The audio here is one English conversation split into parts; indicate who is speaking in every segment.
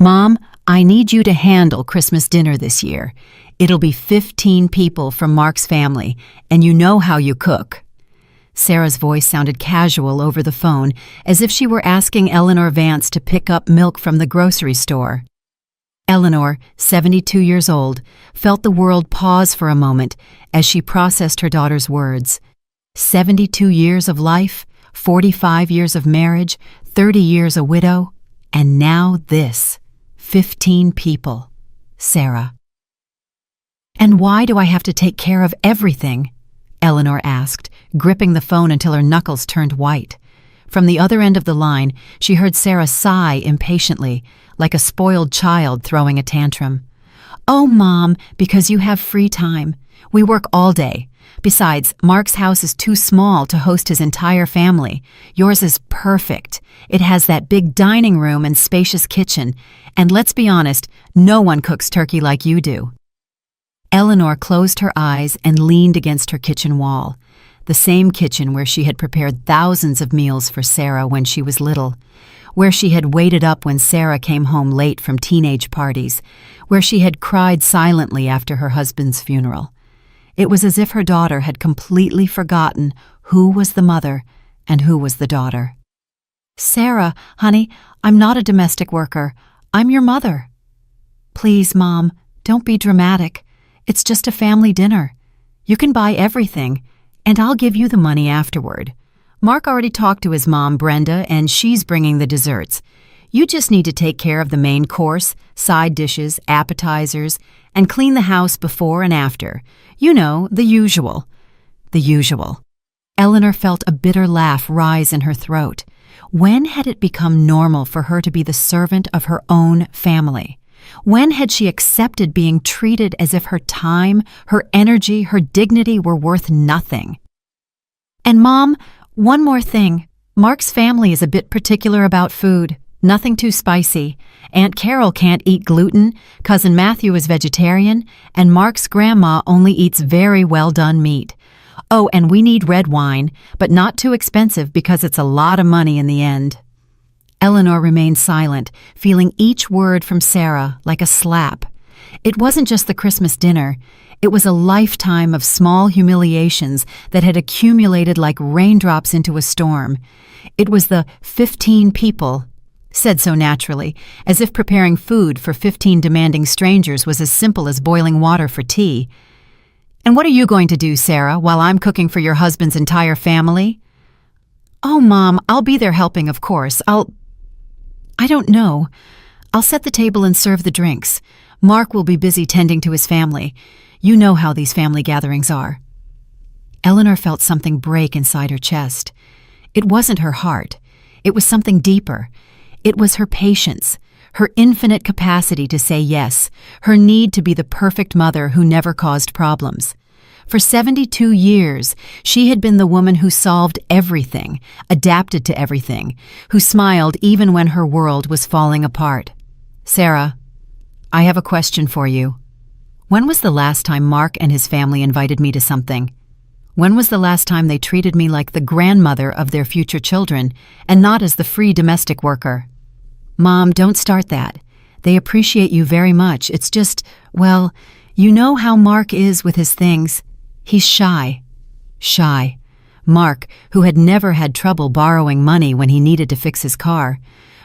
Speaker 1: "Mom, I need you to handle Christmas dinner this year. It'll be 15 people from Mark's family, and you know how you cook." Sarah's voice sounded casual over the phone, as if she were asking Eleanor Vance to pick up milk from the grocery store. Eleanor, 72 years old, felt the world pause for a moment as she processed her daughter's words. 72 years of life, 45 years of marriage, 30 years a widow, and now this. 15 people. Sarah. "And why do I have to take care of everything?" Eleanor asked, gripping the phone until her knuckles turned white. From the other end of the line, she heard Sarah sigh impatiently, like a spoiled child throwing a tantrum. "Oh, Mom, because you have free time. We work all day. Besides, Mark's house is too small to host his entire family. Yours is perfect. It has that big dining room and spacious kitchen. And let's be honest, no one cooks turkey like you do." Eleanor closed her eyes and leaned against her kitchen wall, the same kitchen where she had prepared thousands of meals for Sarah when she was little, where she had waited up when Sarah came home late from teenage parties, where she had cried silently after her husband's funeral. It was as if her daughter had completely forgotten who was the mother and who was the daughter. "Sarah, honey, I'm not a domestic worker. I'm your mother." "Please, Mom, don't be dramatic. It's just a family dinner. You can buy everything, and I'll give you the money afterward. Mark already talked to his mom, Brenda, and she's bringing the desserts. You just need to take care of the main course, side dishes, appetizers, and clean the house before and after. You know, the usual." The usual. Eleanor felt a bitter laugh rise in her throat. When had it become normal for her to be the servant of her own family? When had she accepted being treated as if her time, her energy, her dignity were worth nothing? "And Mom, one more thing. Mark's family is a bit particular about food. Nothing too spicy. Aunt Carol can't eat gluten, Cousin Matthew is vegetarian, and Mark's grandma only eats very well-done meat. Oh, and we need red wine, but not too expensive because it's a lot of money in the end." Eleanor remained silent, feeling each word from Sarah like a slap. It wasn't just the Christmas dinner. It was a lifetime of small humiliations that had accumulated like raindrops into a storm. It was the 15 people, said so naturally, as if preparing food for 15 demanding strangers was as simple as boiling water for tea. "And what are you going to do, Sarah, while I'm cooking for your husband's entire family?" "Oh, Mom, I'll be there helping, of course. I don't know. I'll set the table and serve the drinks. Mark will be busy tending to his family. You know how these family gatherings are." Eleanor felt something break inside her chest. It wasn't her heart. It was something deeper. It was her patience, her infinite capacity to say yes, her need to be the perfect mother who never caused problems. For 72 years, she had been the woman who solved everything, adapted to everything, who smiled even when her world was falling apart. "Sarah, I have a question for you. When was the last time Mark and his family invited me to something? When was the last time they treated me like the grandmother of their future children and not as the free domestic worker?" "Mom, don't start that. They appreciate you very much. It's just, well, you know how Mark is with his things. He's shy." Shy. Mark, who had never had trouble borrowing money when he needed to fix his car.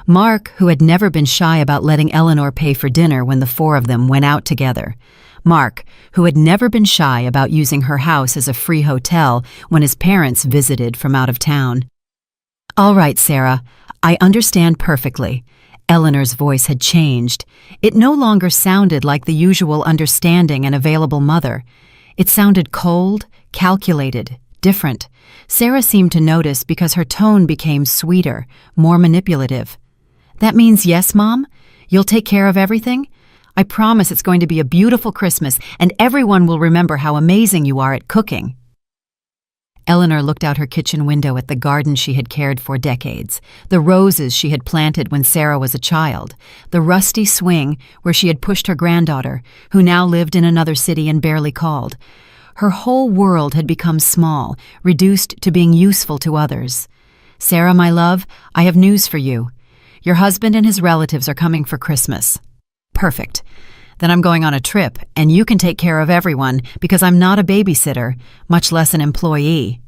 Speaker 1: Mark, who had never been shy about letting Eleanor pay for dinner when the four of them went out together. Mark, who had never been shy about using her house as a free hotel when his parents visited from out of town. "All right, Sarah, I understand perfectly." Eleanor's voice had changed. It no longer sounded like the usual understanding and available mother. It sounded cold, calculated, different. Sarah seemed to notice because her tone became sweeter, more manipulative. "That means yes, Mom? You'll take care of everything? I promise it's going to be a beautiful Christmas, and everyone will remember how amazing you are at cooking." Eleanor looked out her kitchen window at the garden she had cared for decades, the roses she had planted when Sarah was a child, the rusty swing where she had pushed her granddaughter, who now lived in another city and barely called. Her whole world had become small, reduced to being useful to others. "Sarah, my love, I have news for you. Your husband and his relatives are coming for Christmas." "Perfect. Then I'm going on a trip, and you can take care of everyone because I'm not a babysitter, much less an employee."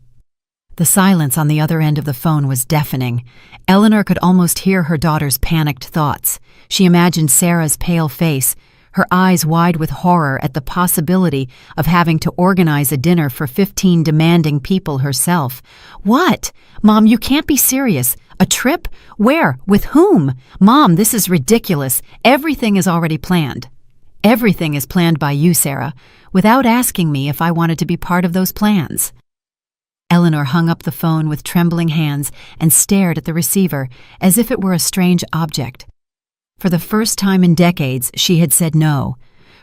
Speaker 1: The silence on the other end of the phone was deafening. Eleanor could almost hear her daughter's panicked thoughts. She imagined Sarah's pale face, her eyes wide with horror at the possibility of having to organize a dinner for 15 demanding people herself. "What? Mom, you can't be serious. A trip? Where? With whom? Mom, this is ridiculous. Everything is already planned." "Everything is planned by you, Sarah, without asking me if I wanted to be part of those plans." Eleanor hung up the phone with trembling hands and stared at the receiver as if it were a strange object. For the first time in decades, she had said no.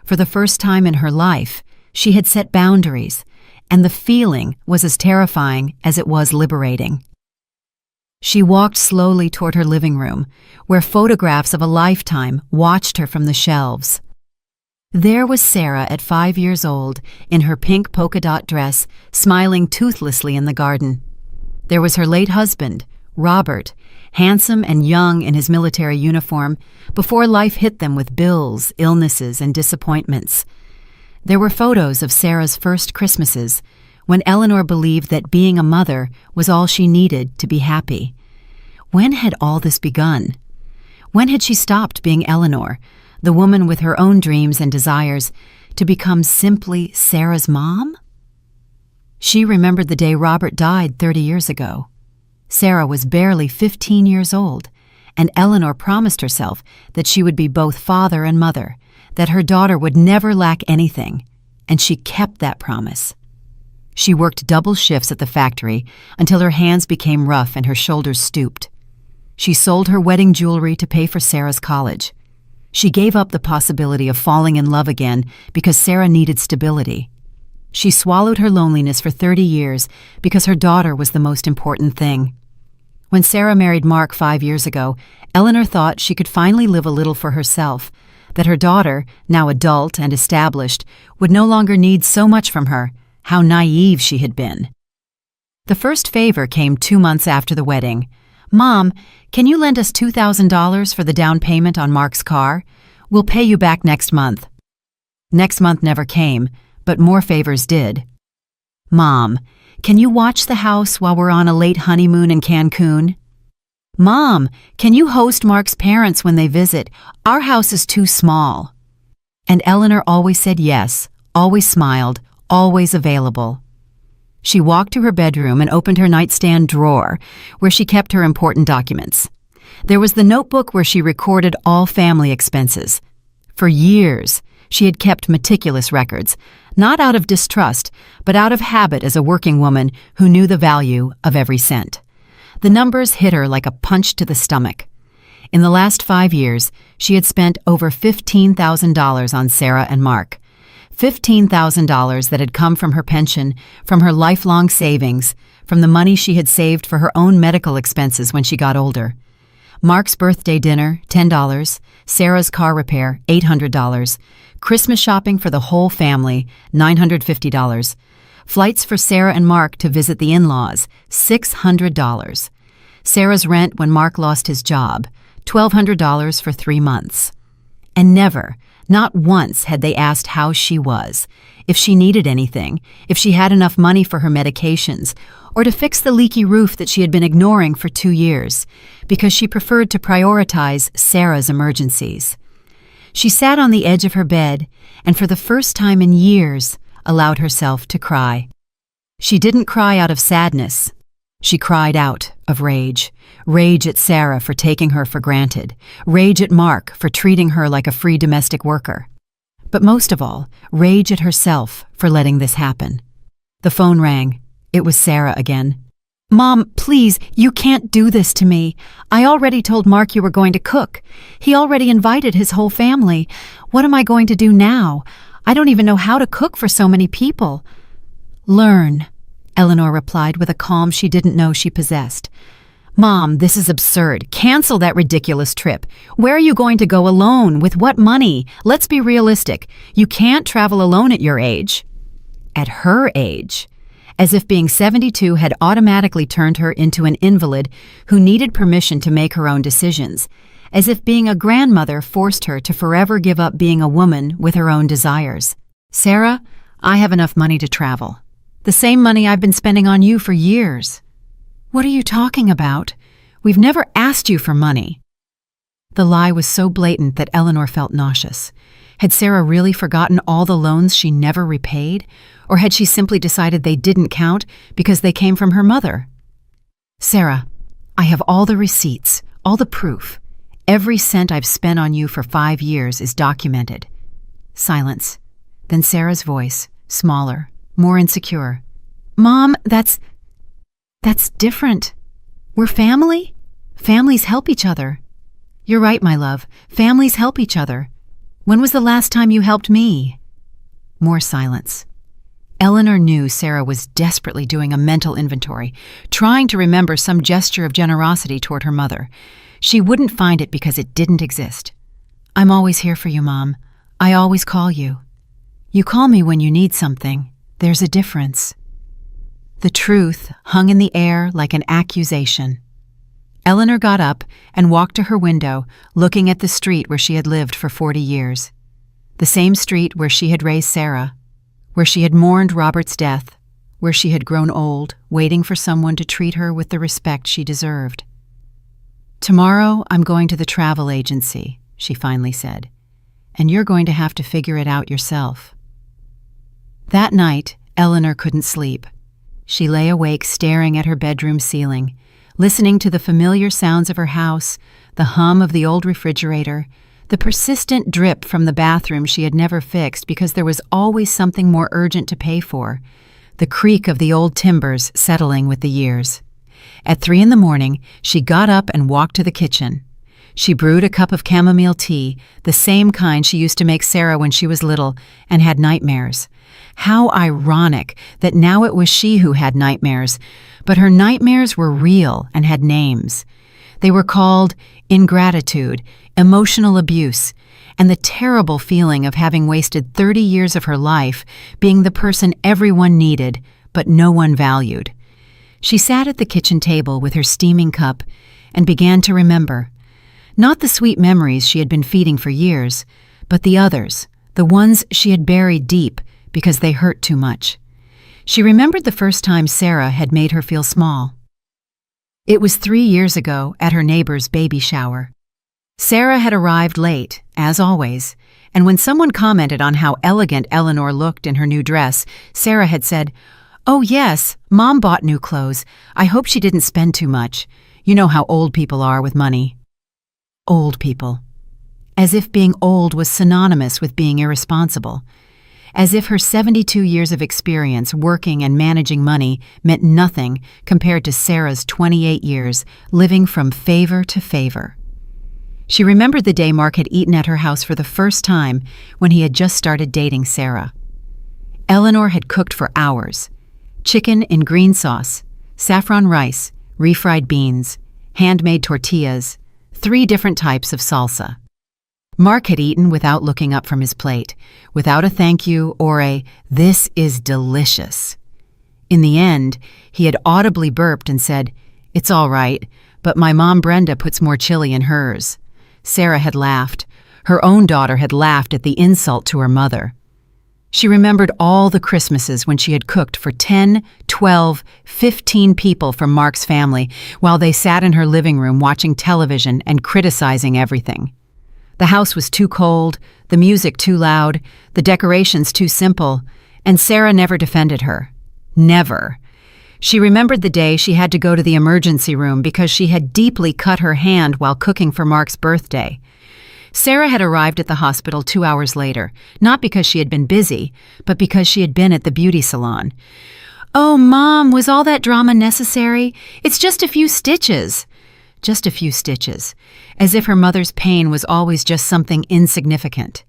Speaker 1: For the first time in her life, she had set boundaries, and the feeling was as terrifying as it was liberating. She walked slowly toward her living room, where photographs of a lifetime watched her from the shelves. There was Sarah at 5 years old, in her pink polka dot dress, smiling toothlessly in the garden. There was her late husband, Robert, handsome and young in his military uniform, before life hit them with bills, illnesses, and disappointments. There were photos of Sarah's first Christmases, when Eleanor believed that being a mother was all she needed to be happy. When had all this begun? When had she stopped being Eleanor, the woman with her own dreams and desires, to become simply Sarah's mom? She remembered the day Robert died 30 years ago. Sarah was barely 15 years old, and Eleanor promised herself that she would be both father and mother, that her daughter would never lack anything, and she kept that promise. She worked double shifts at the factory until her hands became rough and her shoulders stooped. She sold her wedding jewelry to pay for Sarah's college. She gave up the possibility of falling in love again because Sarah needed stability. She swallowed her loneliness for 30 years because her daughter was the most important thing. When Sarah married Mark 5 years ago, Eleanor thought she could finally live a little for herself, that her daughter, now adult and established, would no longer need so much from her. How naive she had been. The first favor came 2 months after the wedding. "Mom, can you lend us $2,000 for the down payment on Mark's car? We'll pay you back next month." Next month never came, but more favors did. "Mom, can you watch the house while we're on a late honeymoon in Cancun?" "Mom, can you host Mark's parents when they visit? Our house is too small." And Eleanor always said yes, always smiled, always available. She walked to her bedroom and opened her nightstand drawer, where she kept her important documents. There was the notebook where she recorded all family expenses. For years, she had kept meticulous records, not out of distrust, but out of habit as a working woman who knew the value of every cent. The numbers hit her like a punch to the stomach. In the last 5 years, she had spent over $15,000 on Sarah and Mark. $15,000 that had come from her pension, from her lifelong savings, from the money she had saved for her own medical expenses when she got older. Mark's birthday dinner, $10, Sarah's car repair, $800, Christmas shopping for the whole family, $950, flights for Sarah and Mark to visit the in-laws, $600, Sarah's rent when Mark lost his job, $1,200 for 3 months. And never, not once had they asked how she was, if she needed anything, if she had enough money for her medications, or to fix the leaky roof that she had been ignoring for 2 years, because she preferred to prioritize Sarah's emergencies. She sat on the edge of her bed and for the first time in years allowed herself to cry. She didn't cry out of sadness. She cried out of rage. Rage at Sarah for taking her for granted. Rage at Mark for treating her like a free domestic worker. But most of all, rage at herself for letting this happen. The phone rang. It was Sarah again. "Mom, please, you can't do this to me. I already told Mark you were going to cook. He already invited his whole family. What am I going to do now? I don't even know how to cook for so many people." "Learn," Eleanor replied with a calm she didn't know she possessed. "Mom, this is absurd. Cancel that ridiculous trip. Where are you going to go alone? With what money? Let's be realistic. You can't travel alone at your age." At her age. as if being 72 had automatically turned her into an invalid who needed permission to make her own decisions, as if being a grandmother forced her to forever give up being a woman with her own desires. "Sarah, I have enough money to travel. The same money I've been spending on you for years." "What are you talking about? We've never asked you for money." The lie was so blatant that Eleanor felt nauseous. Had Sarah really forgotten all the loans she never repaid, or had she simply decided they didn't count because they came from her mother? "Sarah, I have all the receipts, all the proof. Every cent I've spent on you for 5 years is documented." Silence. Then Sarah's voice, smaller, more insecure. "Mom, that's different. We're family? Families help each other." "You're right, my love. Families help each other. When was the last time you helped me?" More silence. Eleanor knew Sarah was desperately doing a mental inventory, trying to remember some gesture of generosity toward her mother. She wouldn't find it because it didn't exist. "I'm always here for you, Mom. I always call you. You call me when you need something. There's a difference." The truth hung in the air like an accusation. Eleanor got up and walked to her window, looking at the street where she had lived for 40 years. The same street where she had raised Sarah, where she had mourned Robert's death, where she had grown old, waiting for someone to treat her with the respect she deserved. "Tomorrow I'm going to the travel agency," she finally said, "and you're going to have to figure it out yourself." That night, Eleanor couldn't sleep. She lay awake staring at her bedroom ceiling, listening to the familiar sounds of her house, the hum of the old refrigerator, the persistent drip from the bathroom she had never fixed because there was always something more urgent to pay for, the creak of the old timbers settling with the years. At 3 a.m, she got up and walked to the kitchen. She brewed a cup of chamomile tea, the same kind she used to make Sarah when she was little and had nightmares. How ironic that now it was she who had nightmares, but her nightmares were real and had names. They were called ingratitude, emotional abuse, and the terrible feeling of having wasted 30 years of her life being the person everyone needed, but no one valued. She sat at the kitchen table with her steaming cup and began to remember. Not the sweet memories she had been feeding for years, but the others, the ones she had buried deep because they hurt too much. She remembered the first time Sarah had made her feel small. It was 3 years ago at her neighbor's baby shower. Sarah had arrived late, as always, and when someone commented on how elegant Eleanor looked in her new dress, Sarah had said, "Oh yes, Mom bought new clothes. I hope she didn't spend too much. You know how old people are with money." Old people. As if being old was synonymous with being irresponsible. As if her 72 years of experience working and managing money meant nothing compared to Sarah's 28 years living from favor to favor. She remembered the day Mark had eaten at her house for the first time when he had just started dating Sarah. Eleanor had cooked for hours. Chicken in green sauce, saffron rice, refried beans, handmade tortillas, 3 different types of salsa. Mark had eaten without looking up from his plate, without a thank you or a "this is delicious." In the end, he had audibly burped and said, "It's all right, but my mom Brenda puts more chili in hers." Sarah had laughed. Her own daughter had laughed at the insult to her mother. She remembered all the Christmases when she had cooked for 10, 12, 15 people from Mark's family while they sat in her living room watching television and criticizing everything. The house was too cold, the music too loud, the decorations too simple, and Sarah never defended her. Never. She remembered the day she had to go to the emergency room because she had deeply cut her hand while cooking for Mark's birthday. Sarah had arrived at the hospital 2 hours later, not because she had been busy, but because she had been at the beauty salon. "Oh, Mom, was all that drama necessary? It's just a few stitches." Just a few stitches, as if her mother's pain was always just something insignificant.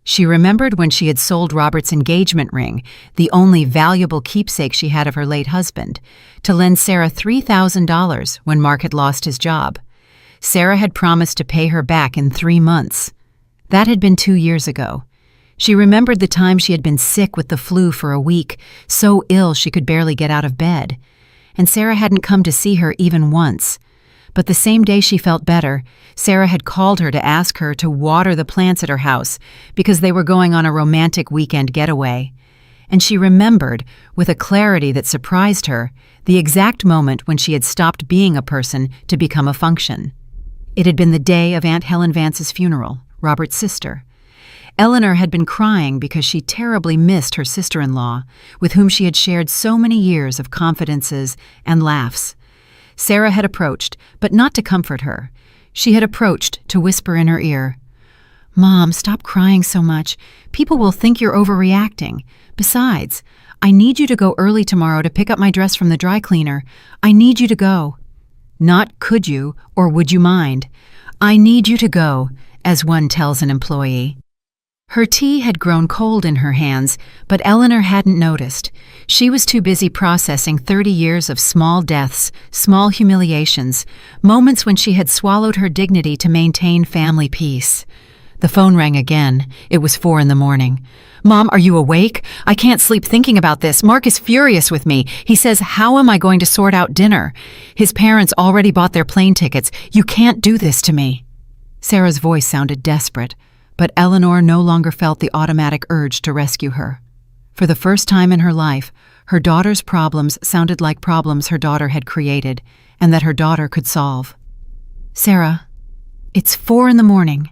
Speaker 1: She remembered when she had sold Robert's engagement ring, the only valuable keepsake she had of her late husband, to lend Sarah $3,000 when Mark had lost his job. Sarah had promised to pay her back in 3 months. That had been 2 years ago. She remembered the time she had been sick with the flu for a week, so ill she could barely get out of bed. And Sarah hadn't come to see her even once. But the same day she felt better, Sarah had called her to ask her to water the plants at her house because they were going on a romantic weekend getaway. And she remembered, with a clarity that surprised her, the exact moment when she had stopped being a person to become a function. It had been the day of Aunt Helen Vance's funeral, Robert's sister. Eleanor had been crying because she terribly missed her sister-in-law, with whom she had shared so many years of confidences and laughs. Sarah had approached, but not to comfort her. She had approached to whisper in her ear, "Mom, stop crying so much. People will think you're overreacting. Besides, I need you to go early tomorrow to pick up my dress from the dry cleaner. I need you to go." Not could you or would you mind. I need you to go, as one tells an employee. Her tea had grown cold in her hands, but Eleanor hadn't noticed. She was too busy processing 30 years of small deaths, small humiliations, moments when she had swallowed her dignity to maintain family peace. The phone rang again. It was 4 a.m. "Mom, are you awake? I can't sleep thinking about this. Mark is furious with me. He says, how am I going to sort out dinner? His parents already bought their plane tickets. You can't do this to me." Sarah's voice sounded desperate, but Eleanor no longer felt the automatic urge to rescue her. For the first time in her life, her daughter's problems sounded like problems her daughter had created and that her daughter could solve. "Sarah, it's 4 a.m.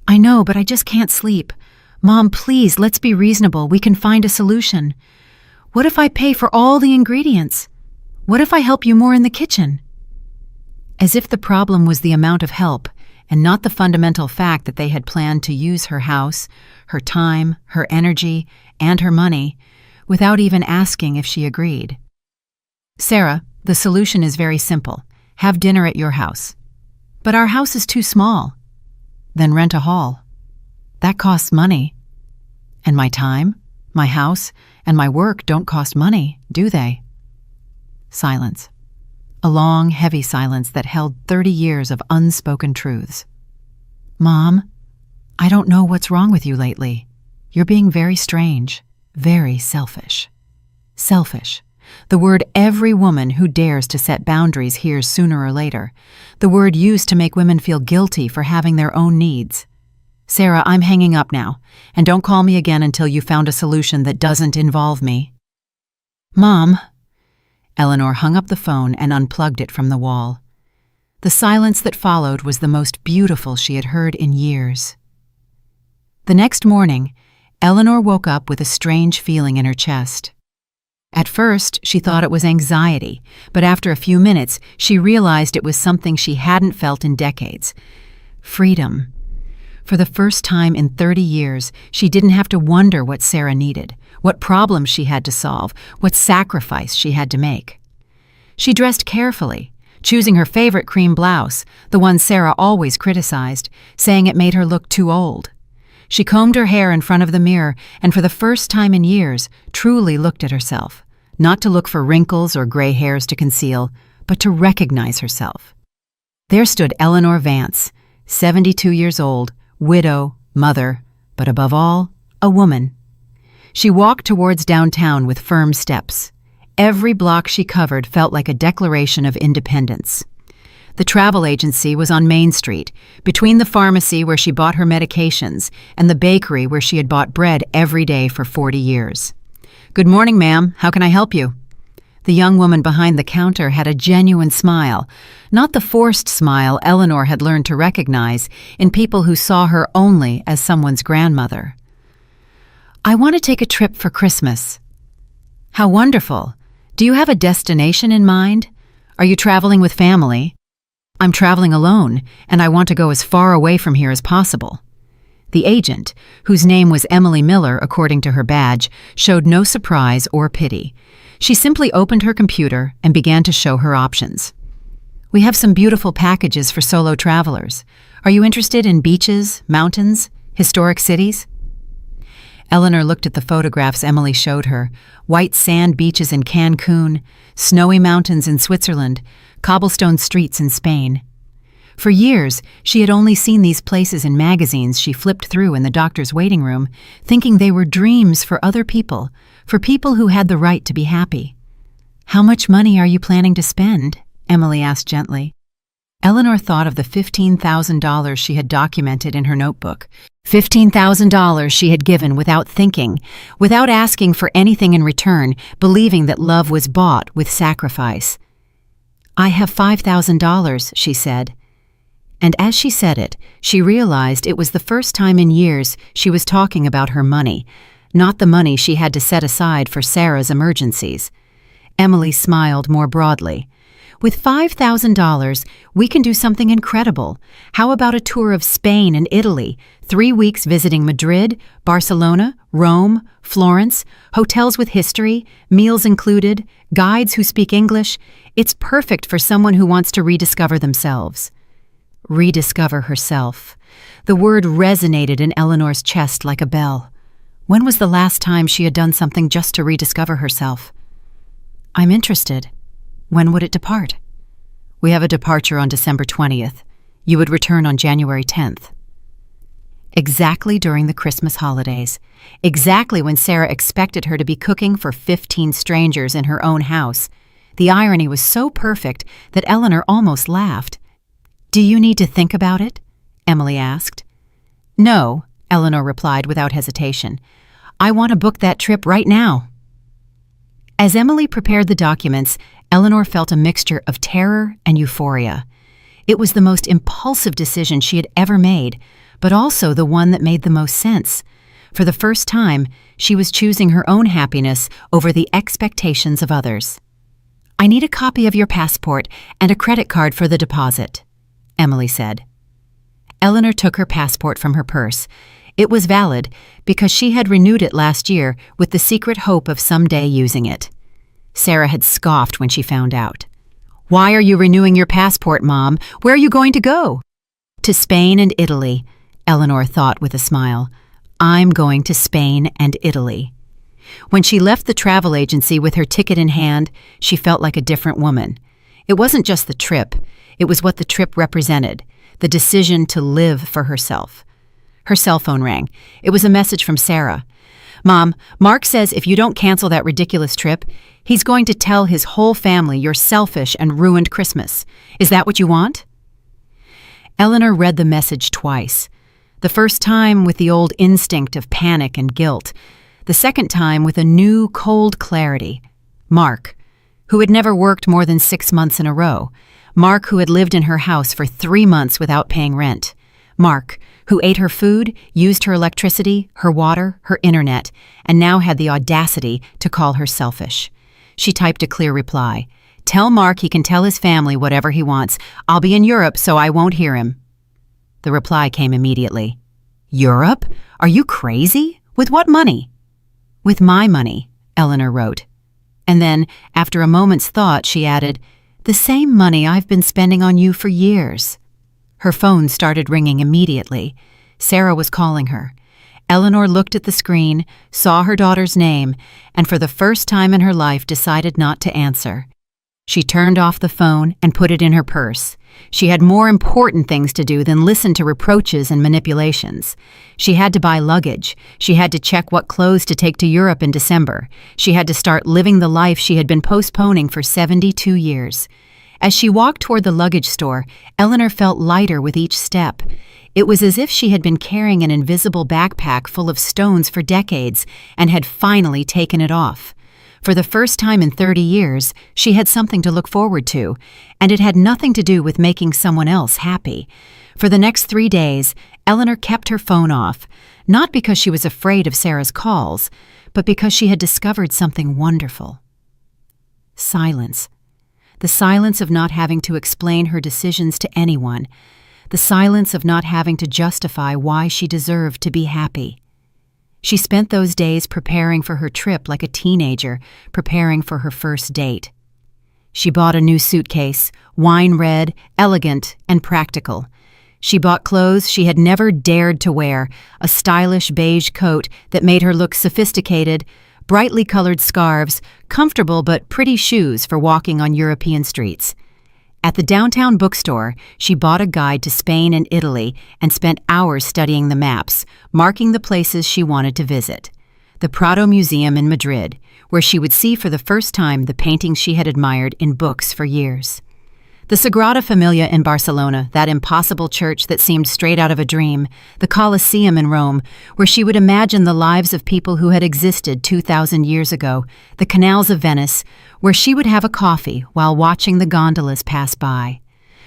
Speaker 1: "I know, but I just can't sleep. Mom, please, let's be reasonable. We can find a solution. What if I pay for all the ingredients? What if I help you more in the kitchen?" As if the problem was the amount of help and not the fundamental fact that they had planned to use her house, her time, her energy, and her money, without even asking if she agreed. "Sarah, the solution is very simple. Have dinner at your house." "But our house is too small." "Then rent a hall." "That costs money." "And my time, my house, and my work don't cost money, do they?" Silence. A long, heavy silence that held 30 years of unspoken truths. "Mom, I don't know what's wrong with you lately. You're being very strange, very selfish." Selfish. The word every woman who dares to set boundaries hears sooner or later. The word used to make women feel guilty for having their own needs. "Sarah, I'm hanging up now, and don't call me again until you found a solution that doesn't involve me." "Mom." Eleanor hung up the phone and unplugged it from the wall. The silence that followed was the most beautiful she had heard in years. The next morning, Eleanor woke up with a strange feeling in her chest. At first, she thought it was anxiety, but after a few minutes, she realized it was something she hadn't felt in decades. Freedom. For the first time in 30 years, she didn't have to wonder what Sarah needed, what problems she had to solve, what sacrifice she had to make. She dressed carefully, choosing her favorite cream blouse, the one Sarah always criticized, saying it made her look too old. She combed her hair in front of the mirror and for the first time in years truly looked at herself, not to look for wrinkles or gray hairs to conceal, but to recognize herself. There stood Eleanor Vance, 72 years old, widow, mother, but above all, a woman. She walked towards downtown with firm steps. Every block she covered felt like a declaration of independence. The travel agency was on Main Street, between the pharmacy where she bought her medications and the bakery where she had bought bread every day for 40 years. "Good morning, ma'am. How can I help you?" The young woman behind the counter had a genuine smile, not the forced smile Eleanor had learned to recognize in people who saw her only as someone's grandmother. "I want to take a trip for Christmas." "How wonderful. Do you have a destination in mind? Are you traveling with family?" "I'm traveling alone, and I want to go as far away from here as possible." The agent, whose name was Emily Miller according to her badge, showed no surprise or pity. She simply opened her computer and began to show her options. "We have some beautiful packages for solo travelers. Are you interested in beaches, mountains, historic cities?" Eleanor looked at the photographs Emily showed her: white sand beaches in Cancun, snowy mountains in Switzerland, cobblestone streets in Spain. For years, she had only seen these places in magazines she flipped through in the doctor's waiting room, thinking they were dreams for other people, for people who had the right to be happy. "How much money are you planning to spend?" Emily asked gently. Eleanor thought of the $15,000 she had documented in her notebook. $15,000 she had given without thinking, without asking for anything in return, believing that love was bought with sacrifice. "I have $5,000, she said. And as she said it, she realized it was the first time in years she was talking about her money, not the money she had to set aside for Sarah's emergencies. Emily smiled more broadly. "With $5,000, we can do something incredible. How about a tour of Spain and Italy, 3 weeks visiting Madrid, Barcelona, Rome, Florence, hotels with history, meals included, guides who speak English? It's perfect for someone who wants to rediscover themselves." Rediscover herself. The word resonated in Eleanor's chest like a bell. When was the last time she had done something just to rediscover herself? "I'm interested. When would it depart?" "We have a departure on December 20th. You would return on January 10th. Exactly during the Christmas holidays. Exactly when Sarah expected her to be cooking for 15 strangers in her own house. The irony was so perfect that Eleanor almost laughed. "Do you need to think about it?" Emily asked. "No," Eleanor replied without hesitation. "I want to book that trip right now." As Emily prepared the documents, Eleanor felt a mixture of terror and euphoria. It was the most impulsive decision she had ever made, but also the one that made the most sense. For the first time, she was choosing her own happiness over the expectations of others. "I need a copy of your passport and a credit card for the deposit," Emily said. Eleanor took her passport from her purse. It was valid because she had renewed it last year with the secret hope of someday using it. Sarah had scoffed when she found out. "Why are you renewing your passport, Mom? Where are you going to go?" "To Spain and Italy," Eleanor thought with a smile. "I'm going to Spain and Italy." When she left the travel agency with her ticket in hand, she felt like a different woman. It wasn't just the trip. It was what the trip represented, the decision to live for herself. Her cell phone rang. It was a message from Sarah. "Mom, Mark says if you don't cancel that ridiculous trip, he's going to tell his whole family you're selfish and ruined Christmas. Is that what you want?" Eleanor read the message twice. The first time with the old instinct of panic and guilt. The second time with a new, cold clarity. Mark, who had never worked more than 6 months in a row. Mark, who had lived in her house for 3 months without paying rent. Mark, who ate her food, used her electricity, her water, her internet, and now had the audacity to call her selfish. She typed a clear reply. "Tell Mark he can tell his family whatever he wants. I'll be in Europe, so I won't hear him." The reply came immediately. "Europe? Are you crazy? With what money?" "With my money," Eleanor wrote. And then, after a moment's thought, she added, "The same money I've been spending on you for years." Her phone started ringing immediately. Sarah was calling her. Eleanor looked at the screen, saw her daughter's name, and for the first time in her life decided not to answer. She turned off the phone and put it in her purse. She had more important things to do than listen to reproaches and manipulations. She had to buy luggage. She had to check what clothes to take to Europe in December. She had to start living the life she had been postponing for 72 years. As she walked toward the luggage store, Eleanor felt lighter with each step. It was as if she had been carrying an invisible backpack full of stones for decades and had finally taken it off. For the first time in 30 years, she had something to look forward to, and it had nothing to do with making someone else happy. For the next 3 days, Eleanor kept her phone off, not because she was afraid of Sarah's calls, but because she had discovered something wonderful. Silence. The silence of not having to explain her decisions to anyone. The silence of not having to justify why she deserved to be happy. She spent those days preparing for her trip like a teenager, preparing for her first date. She bought a new suitcase, wine red, elegant, and practical. She bought clothes she had never dared to wear, a stylish beige coat that made her look sophisticated, brightly colored scarves, comfortable but pretty shoes for walking on European streets. At the downtown bookstore, she bought a guide to Spain and Italy and spent hours studying the maps, marking the places she wanted to visit. The Prado Museum in Madrid, where she would see for the first time the paintings she had admired in books for years. The Sagrada Familia in Barcelona, that impossible church that seemed straight out of a dream. The Colosseum in Rome, where she would imagine the lives of people who had existed 2,000 years ago. The canals of Venice, where she would have a coffee while watching the gondolas pass by.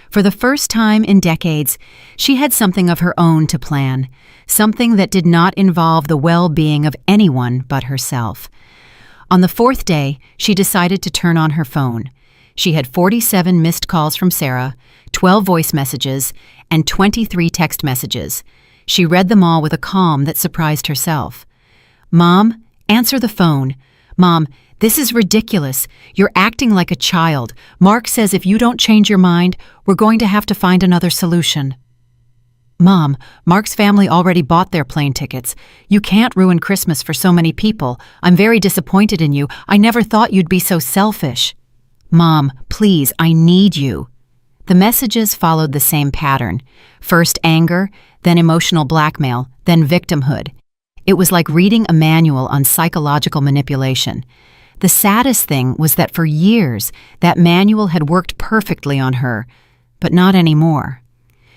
Speaker 1: For the first time in decades, she had something of her own to plan, something that did not involve the well-being of anyone but herself. On the fourth day, she decided to turn on her phone. She had 47 missed calls from Sarah, 12 voice messages, and 23 text messages. She read them all with a calm that surprised herself. "Mom, answer the phone. Mom, this is ridiculous. You're acting like a child. Mark says if you don't change your mind, we're going to have to find another solution." "Mom, Mark's family already bought their plane tickets. You can't ruin Christmas for so many people. I'm very disappointed in you. I never thought you'd be so selfish." "Mom, please, I need you." The messages followed the same pattern. First anger, then emotional blackmail, then victimhood. It was like reading a manual on psychological manipulation. The saddest thing was that for years, that manual had worked perfectly on her, but not anymore.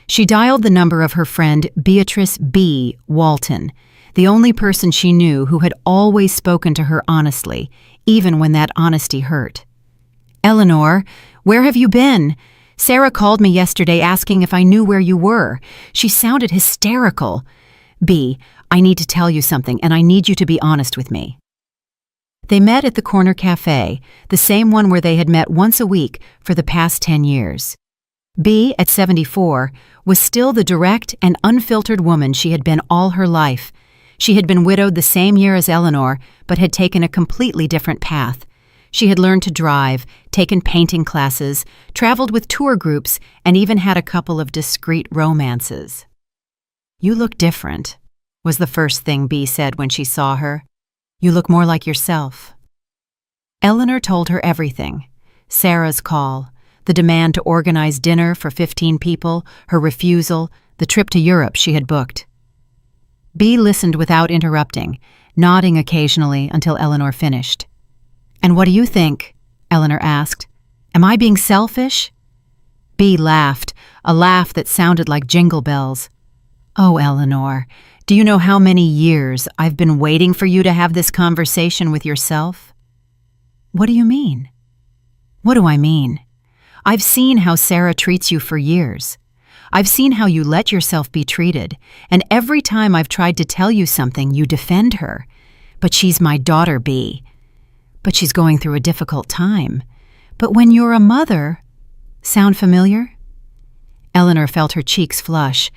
Speaker 1: She dialed the number of her friend Beatrice B. Walton, the only person she knew who had always spoken to her honestly, even when that honesty hurt. "Eleanor, where have you been? Sarah called me yesterday asking if I knew where you were. She sounded hysterical. B, I need to tell you something, and I need you to be honest with me." They met at the corner cafe, the same one where they had met once a week for the past 10 years. B, at 74, was still the direct and unfiltered woman she had been all her life. She had been widowed the same year as Eleanor, but had taken a completely different path. She had learned to drive, taken painting classes, traveled with tour groups, and even had a couple of discreet romances. "You look different," was the first thing B said when she saw her. "You look more like yourself." Eleanor told her everything. Sarah's call, the demand to organize dinner for 15 people, her refusal, the trip to Europe she had booked. B listened without interrupting, nodding occasionally until Eleanor finished. "And what do you think?" Eleanor asked. "Am I being selfish?" B laughed, a laugh that sounded like jingle bells. "Oh, Eleanor, do you know how many years I've been waiting for you to have this conversation with yourself?" "What do you mean?" "What do I mean? I've seen how Sarah treats you for years. I've seen how you let yourself be treated, and every time I've tried to tell you something, you defend her. But she's my daughter, B. But she's going through a difficult time. But when you're a mother—" Sound familiar? Eleanor felt her cheeks flush.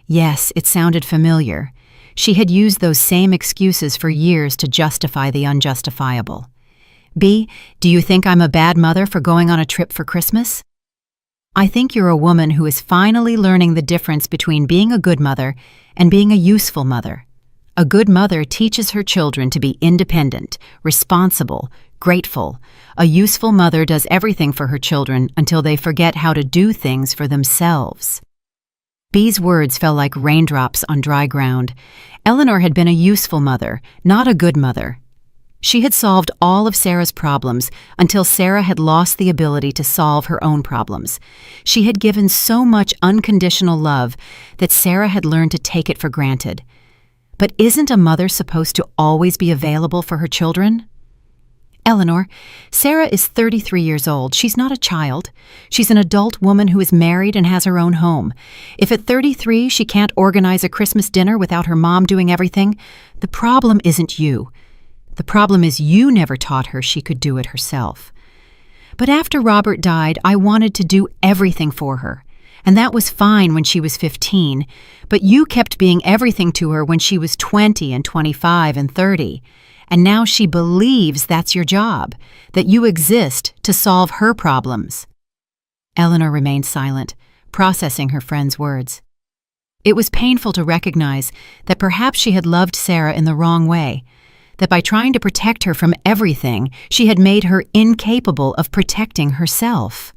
Speaker 1: Yes, it sounded familiar. She had used those same excuses for years to justify the unjustifiable. "B, do you think I'm a bad mother for going on a trip for Christmas?" "I think you're a woman who is finally learning the difference between being a good mother and being a useful mother. A good mother teaches her children to be independent, responsible, grateful. A useful mother does everything for her children until they forget how to do things for themselves." B's words fell like raindrops on dry ground. Eleanor had been a useful mother, not a good mother. She had solved all of Sarah's problems until Sarah had lost the ability to solve her own problems. She had given so much unconditional love that Sarah had learned to take it for granted. But isn't a mother supposed to always be available for her children? "Eleanor, Sarah is 33 years old. She's not a child. She's an adult woman who is married and has her own home. If at 33 she can't organize a Christmas dinner without her mom doing everything, the problem isn't you. The problem is you never taught her she could do it herself. But after Robert died, I wanted to do everything for her. And that was fine when she was 15, but you kept being everything to her when she was 20 and 25 and 30. And now she believes that's your job, that you exist to solve her problems." Eleanor remained silent, processing her friend's words. It was painful to recognize that perhaps she had loved Sarah in the wrong way, that by trying to protect her from everything, she had made her incapable of protecting herself.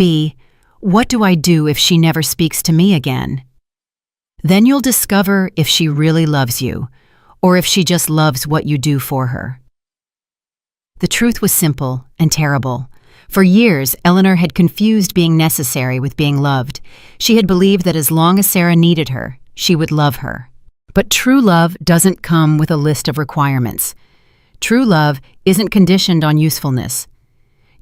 Speaker 1: B. What do I do if she never speaks to me again? Then you'll discover if she really loves you, or if she just loves what you do for her. The truth was simple and terrible. For years, Eleanor had confused being necessary with being loved. She had believed that as long as Sarah needed her, she would love her. But true love doesn't come with a list of requirements. True love isn't conditioned on usefulness.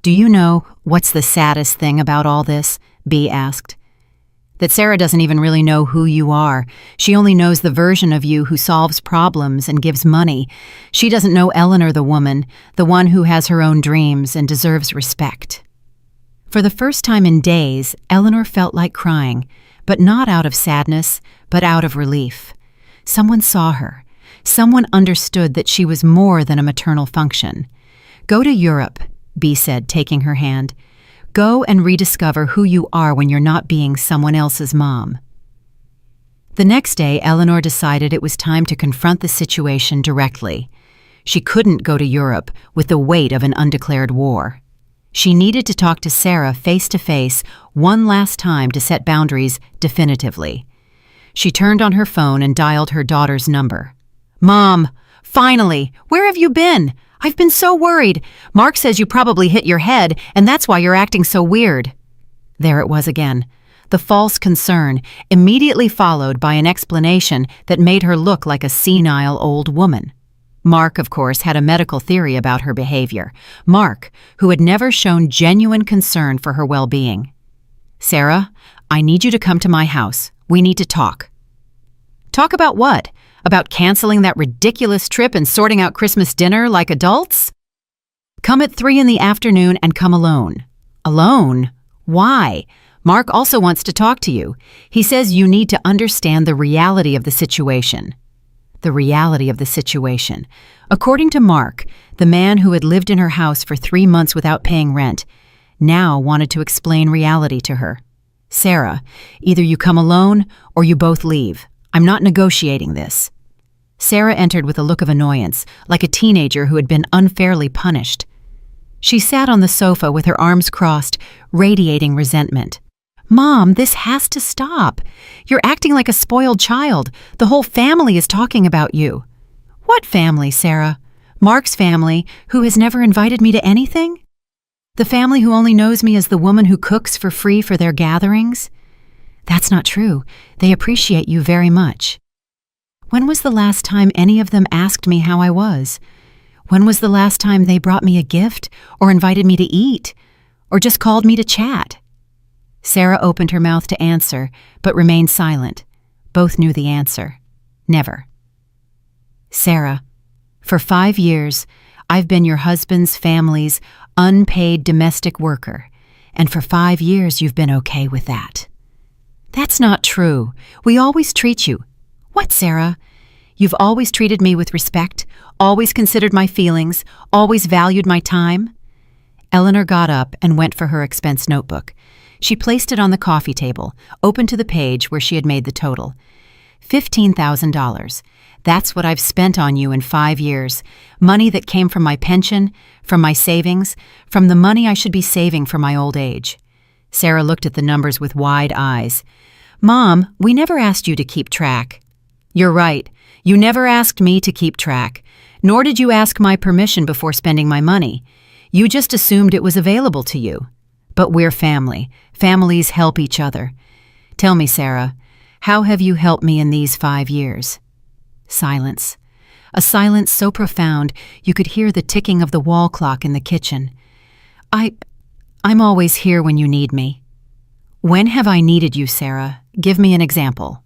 Speaker 1: Do you know what's the saddest thing about all this? B asked. That Sarah doesn't even really know who you are. She only knows the version of you who solves problems and gives money. She doesn't know Eleanor the woman, the one who has her own dreams and deserves respect. For the first time in days, Eleanor felt like crying, but not out of sadness, but out of relief. Someone saw her. Someone understood that she was more than a maternal function. Go to Europe, B said, taking her hand. Go and rediscover who you are when you're not being someone else's mom. The next day, Eleanor decided it was time to confront the situation directly. She couldn't go to Europe with the weight of an undeclared war. She needed to talk to Sarah face to face one last time to set boundaries definitively. She turned on her phone and dialed her daughter's number. Mom, finally, where have you been? I've been so worried. Mark says you probably hit your head, and that's why you're acting so weird. There it was again. The false concern, immediately followed by an explanation that made her look like a senile old woman. Mark, of course, had a medical theory about her behavior. Mark, who had never shown genuine concern for her well-being. Sarah, I need you to come to my house. We need to talk. Talk about what? About canceling that ridiculous trip and sorting out Christmas dinner like adults? Come at 3 p.m. and come alone. Alone? Why? Mark also wants to talk to you. He says you need to understand the reality of the situation. The reality of the situation. According to Mark, the man who had lived in her house for 3 months without paying rent, now wanted to explain reality to her. Sarah, either you come alone or you both leave. I'm not negotiating this. Sarah entered with a look of annoyance, like a teenager who had been unfairly punished. She sat on the sofa with her arms crossed, radiating resentment. Mom, this has to stop. You're acting like a spoiled child. The whole family is talking about you. What family, Sarah? Mark's family, who has never invited me to anything? The family who only knows me as the woman who cooks for free for their gatherings? That's not true. They appreciate you very much. When was the last time any of them asked me how I was? When was the last time they brought me a gift, or invited me to eat, or just called me to chat? Sarah opened her mouth to answer, but remained silent. Both knew the answer. Never. Sarah, for 5 years, I've been your husband's family's unpaid domestic worker, and for 5 years you've been okay with that. That's not true. We always treat you. What, Sarah? You've always treated me with respect, always considered my feelings, always valued my time? Eleanor got up and went for her expense notebook. She placed it on the coffee table, opened to the page where she had made the total. $15,000. That's what I've spent on you in 5 years. Money that came from my pension, from my savings, from the money I should be saving for my old age. Sarah looked at the numbers with wide eyes. Mom, we never asked you to keep track. You're right. You never asked me to keep track, nor did you ask my permission before spending my money. You just assumed it was available to you. But we're family. Families help each other. Tell me, Sarah, how have you helped me in these 5 years? Silence. A silence so profound you could hear the ticking of the wall clock in the kitchen. I'm always here when you need me. When have I needed you, Sarah? Give me an example.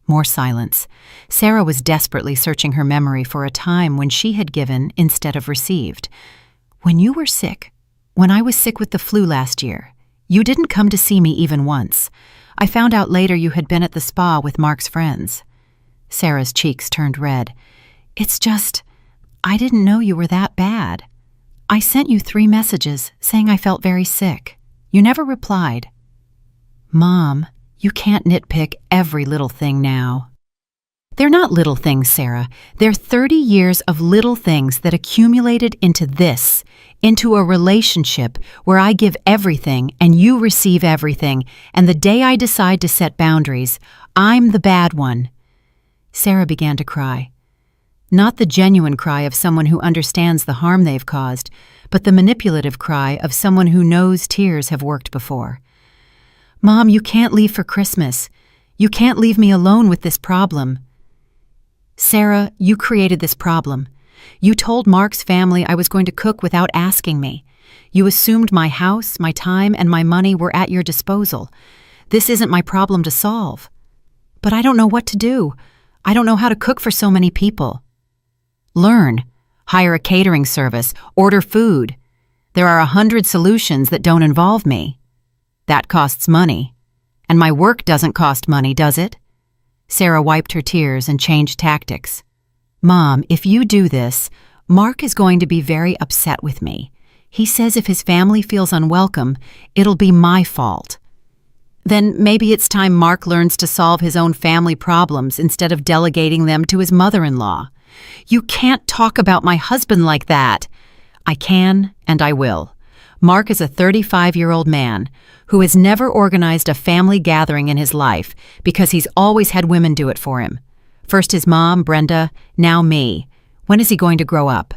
Speaker 1: More silence. Sarah was desperately searching her memory for a time when she had given instead of received. When you were sick, when I was sick with the flu last year, you didn't come to see me even once. I found out later you had been at the spa with Mark's friends. Sarah's cheeks turned red. It's just, I didn't know you were that bad. I sent you 3 messages saying I felt very sick. You never replied. Mom, you can't nitpick every little thing now. They're not little things, Sarah. They're 30 years of little things that accumulated into this, into a relationship where I give everything and you receive everything, and the day I decide to set boundaries, I'm the bad one. Sarah began to cry. Not the genuine cry of someone who understands the harm they've caused, but the manipulative cry of someone who knows tears have worked before. Mom, you can't leave for Christmas. You can't leave me alone with this problem. Sarah, you created this problem. You told Mark's family I was going to cook without asking me. You assumed my house, my time, and my money were at your disposal. This isn't my problem to solve. But I don't know what to do. I don't know how to cook for so many people. Learn. Hire a catering service. Order food. There are 100 solutions that don't involve me. That costs money. And my work doesn't cost money, does it? Sarah wiped her tears and changed tactics. Mom, if you do this, Mark is going to be very upset with me. He says if his family feels unwelcome, it'll be my fault. Then maybe it's time Mark learns to solve his own family problems instead of delegating them to his mother-in-law. You can't talk about my husband like that. I can, and I will. Mark is a 35-year-old man who has never organized a family gathering in his life because he's always had women do it for him. First his mom, Brenda, now me. When is he going to grow up?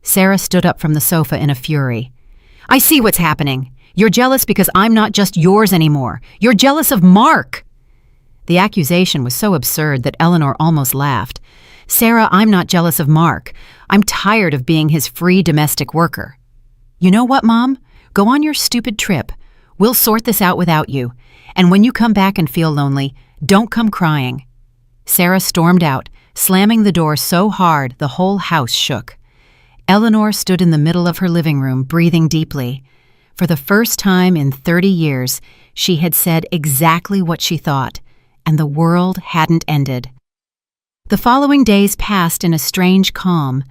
Speaker 1: Sarah stood up from the sofa in a fury. I see what's happening. You're jealous because I'm not just yours anymore. You're jealous of Mark. The accusation was so absurd that Eleanor almost laughed. Sarah, I'm not jealous of Mark. I'm tired of being his free domestic worker. You know what, Mom? Go on your stupid trip. We'll sort this out without you. And when you come back and feel lonely, don't come crying. Sarah stormed out, slamming the door so hard the whole house shook. Eleanor stood in the middle of her living room, breathing deeply. For the first time in 30 years, she had said exactly what she thought, and the world hadn't ended. The following days passed in a strange calm.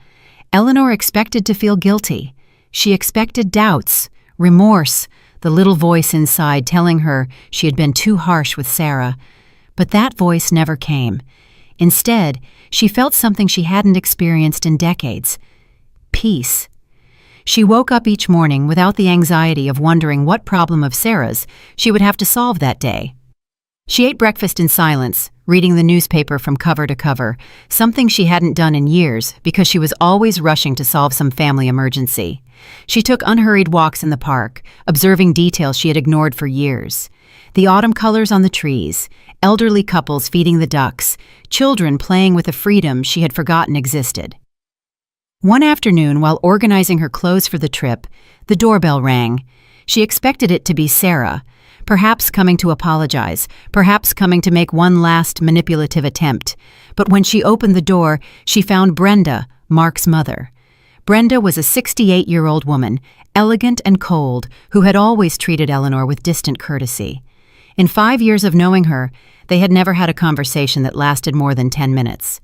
Speaker 1: Eleanor expected to feel guilty. She expected doubts, remorse, the little voice inside telling her she had been too harsh with Sarah. But that voice never came. Instead, she felt something she hadn't experienced in decades: peace. She woke up each morning without the anxiety of wondering what problem of Sarah's she would have to solve that day. She ate breakfast in silence, reading the newspaper from cover to cover, something she hadn't done in years because she was always rushing to solve some family emergency. She took unhurried walks in the park, observing details she had ignored for years. The autumn colors on the trees, elderly couples feeding the ducks, children playing with a freedom she had forgotten existed. One afternoon, while organizing her clothes for the trip, the doorbell rang. She expected it to be Sarah, perhaps coming to apologize, perhaps coming to make one last manipulative attempt. But when she opened the door, she found Brenda, Mark's mother. Brenda was a 68-year-old woman, elegant and cold, who had always treated Eleanor with distant courtesy. In 5 years of knowing her, they had never had a conversation that lasted more than 10 minutes.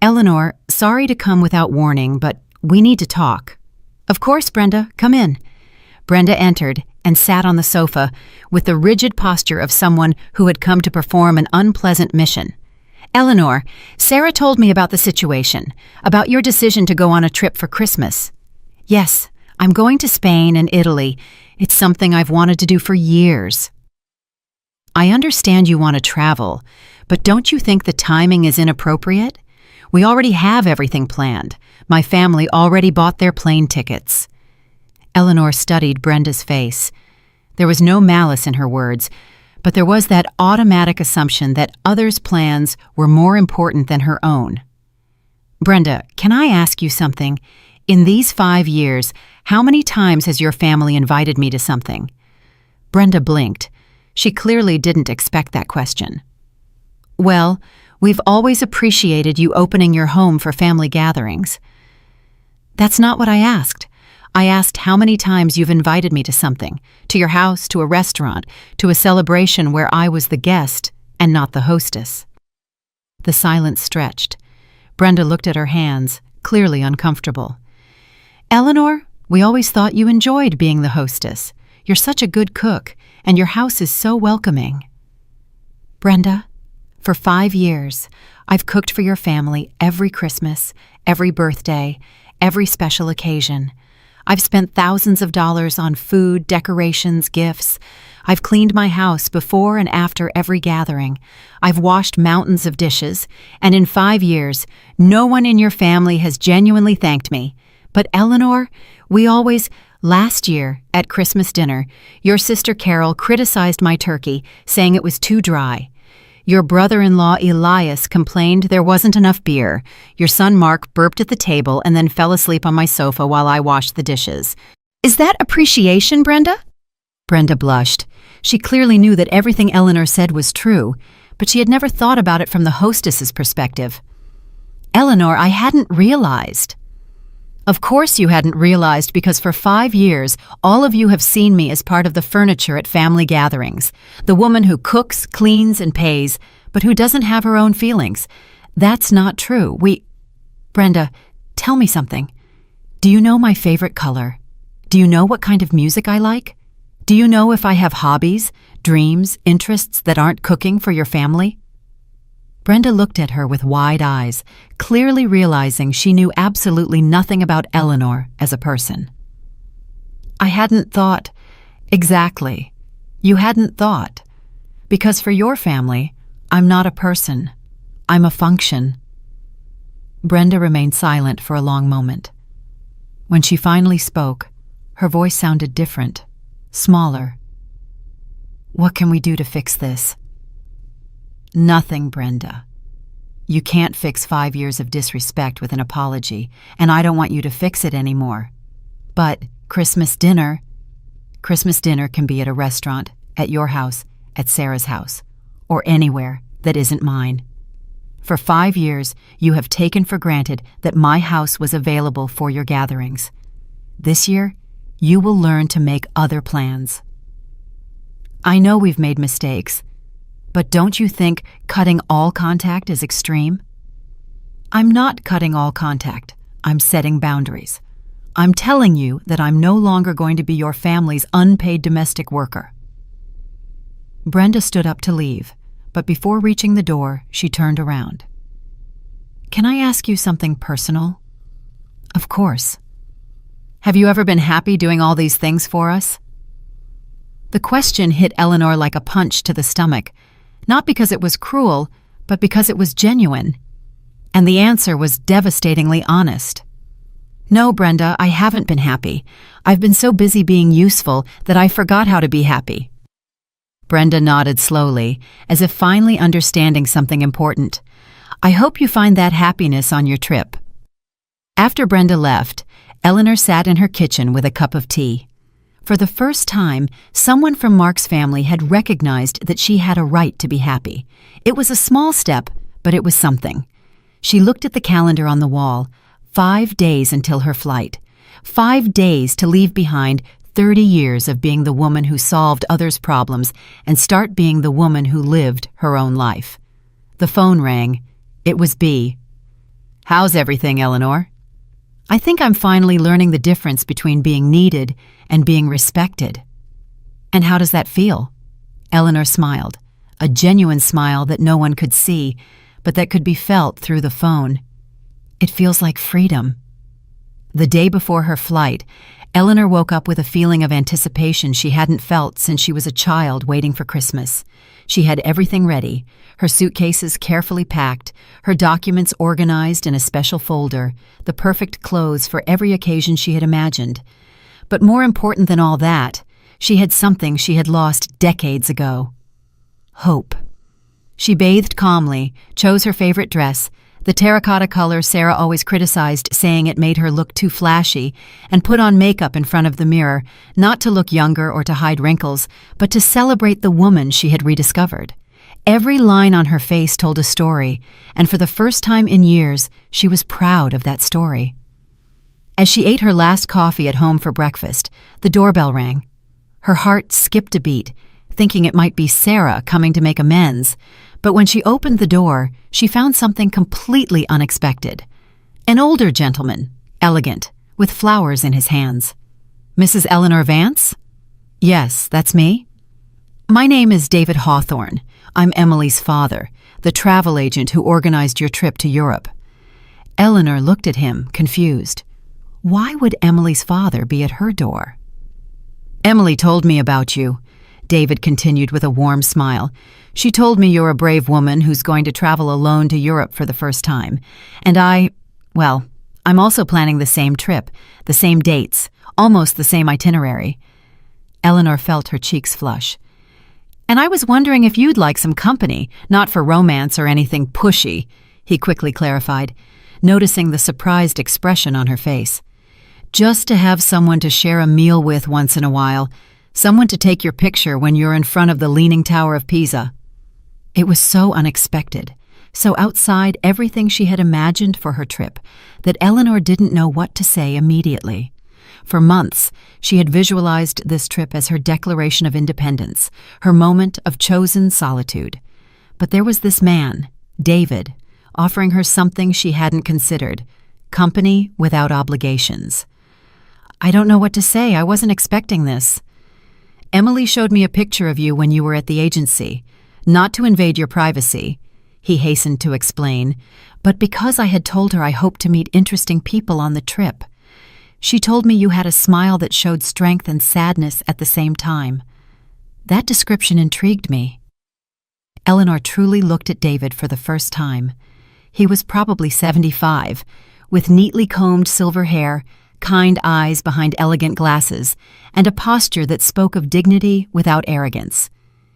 Speaker 1: Eleanor, sorry to come without warning, but we need to talk. Of course, Brenda, come in. Brenda entered and sat on the sofa with the rigid posture of someone who had come to perform an unpleasant mission. Eleanor, Sarah told me about the situation, about your decision to go on a trip for Christmas. Yes, I'm going to Spain and Italy. It's something I've wanted to do for years. I understand you want to travel, but don't you think the timing is inappropriate? We already have everything planned. My family already bought their plane tickets. Eleanor studied Brenda's face. There was no malice in her words, but there was that automatic assumption that others' plans were more important than her own. Brenda, can I ask you something? In these 5 years, how many times has your family invited me to something? Brenda blinked. She clearly didn't expect that question. Well, we've always appreciated you opening your home for family gatherings. That's not what I asked. I asked how many times you've invited me to something, to your house, to a restaurant, to a celebration where I was the guest and not the hostess. The silence stretched. Brenda looked at her hands, clearly uncomfortable. Eleanor, we always thought you enjoyed being the hostess. You're such a good cook, and your house is so welcoming. Brenda, for 5 years, I've cooked for your family every Christmas, every birthday, every special occasion. I've spent thousands of dollars on food, decorations, gifts. I've cleaned my house before and after every gathering. I've washed mountains of dishes, and in 5 years, no one in your family has genuinely thanked me. But Eleanor, last year, at Christmas dinner, your sister Carol criticized my turkey, saying it was too dry. Your brother-in-law Elias complained there wasn't enough beer. Your son Mark burped at the table and then fell asleep on my sofa while I washed the dishes. Is that appreciation, Brenda? Brenda blushed. She clearly knew that everything Eleanor said was true, but she had never thought about it from the hostess's perspective. Eleanor, I hadn't realized. Of course you hadn't realized, because for 5 years, all of you have seen me as part of the furniture at family gatherings. The woman who cooks, cleans, and pays, but who doesn't have her own feelings. That's not true. Brenda, tell me something. Do you know my favorite color? Do you know what kind of music I like? Do you know if I have hobbies, dreams, interests that aren't cooking for your family? Brenda looked at her with wide eyes, clearly realizing she knew absolutely nothing about Eleanor as a person. I hadn't thought. Exactly. You hadn't thought. Because for your family, I'm not a person. I'm a function. Brenda remained silent for a long moment. When she finally spoke, her voice sounded different, smaller. What can we do to fix this? Nothing, Brenda. You can't fix 5 years of disrespect with an apology, and I don't want you to fix it anymore. But Christmas dinner can be at a restaurant, at your house, at Sarah's house, or anywhere that isn't mine. For 5 years, you have taken for granted that my house was available for your gatherings. This year, you will learn to make other plans. I know we've made mistakes, but don't you think cutting all contact is extreme? I'm not cutting all contact. I'm setting boundaries. I'm telling you that I'm no longer going to be your family's unpaid domestic worker. Brenda stood up to leave, but before reaching the door, she turned around. Can I ask you something personal? Of course. Have you ever been happy doing all these things for us? The question hit Eleanor like a punch to the stomach, not because it was cruel, but because it was genuine. And the answer was devastatingly honest. No, Brenda, I haven't been happy. I've been so busy being useful that I forgot how to be happy. Brenda nodded slowly, as if finally understanding something important. I hope you find that happiness on your trip. After Brenda left, Eleanor sat in her kitchen with a cup of tea. For the first time, someone from Mark's family had recognized that she had a right to be happy. It was a small step, but it was something. She looked at the calendar on the wall. 5 days until her flight. 5 days to leave behind 30 years of being the woman who solved others' problems and start being the woman who lived her own life. The phone rang. It was Bea. How's everything, Eleanor? I think I'm finally learning the difference between being needed and being respected. And how does that feel? Eleanor smiled, a genuine smile that no one could see, but that could be felt through the phone. It feels like freedom. The day before her flight, Eleanor woke up with a feeling of anticipation she hadn't felt since she was a child waiting for Christmas. She had everything ready, her suitcases carefully packed, her documents organized in a special folder, the perfect clothes for every occasion she had imagined. But more important than all that, she had something she had lost decades ago. Hope. She bathed calmly, chose her favorite dress, the terracotta color Sarah always criticized, saying it made her look too flashy, and put on makeup in front of the mirror, not to look younger or to hide wrinkles, but to celebrate the woman she had rediscovered. Every line on her face told a story, and for the first time in years, she was proud of that story. As she ate her last coffee at home for breakfast, the doorbell rang. Her heart skipped a beat, thinking it might be Sarah coming to make amends, but when she opened the door, she found something completely unexpected. An older gentleman, elegant, with flowers in his hands. Mrs. Eleanor Vance? Yes, that's me. My name is David Hawthorne. I'm Emily's father, the travel agent who organized your trip to Europe. Eleanor looked at him, confused. Why would Emily's father be at her door? "Emily told me about you," David continued with a warm smile. "She told me you're a brave woman who's going to travel alone to Europe for the first time. And I'm also planning the same trip, the same dates, almost the same itinerary." Eleanor felt her cheeks flush. "And I was wondering if you'd like some company, not for romance or anything pushy," he quickly clarified, noticing the surprised expression on her face. "Just to have someone to share a meal with once in a while, someone to take your picture when you're in front of the Leaning Tower of Pisa." It was so unexpected, so outside everything she had imagined for her trip, that Eleanor didn't know what to say immediately. For months, she had visualized this trip as her declaration of independence, her moment of chosen solitude. But there was this man, David, offering her something she hadn't considered, company without obligations. "I don't know what to say. I wasn't expecting this." "Emily showed me a picture of you when you were at the agency, not to invade your privacy," he hastened to explain, "but because I had told her I hoped to meet interesting people on the trip. She told me you had a smile that showed strength and sadness at the same time. That description intrigued me." Eleanor truly looked at David for the first time. He was probably 75, with neatly combed silver hair, kind eyes behind elegant glasses, and a posture that spoke of dignity without arrogance.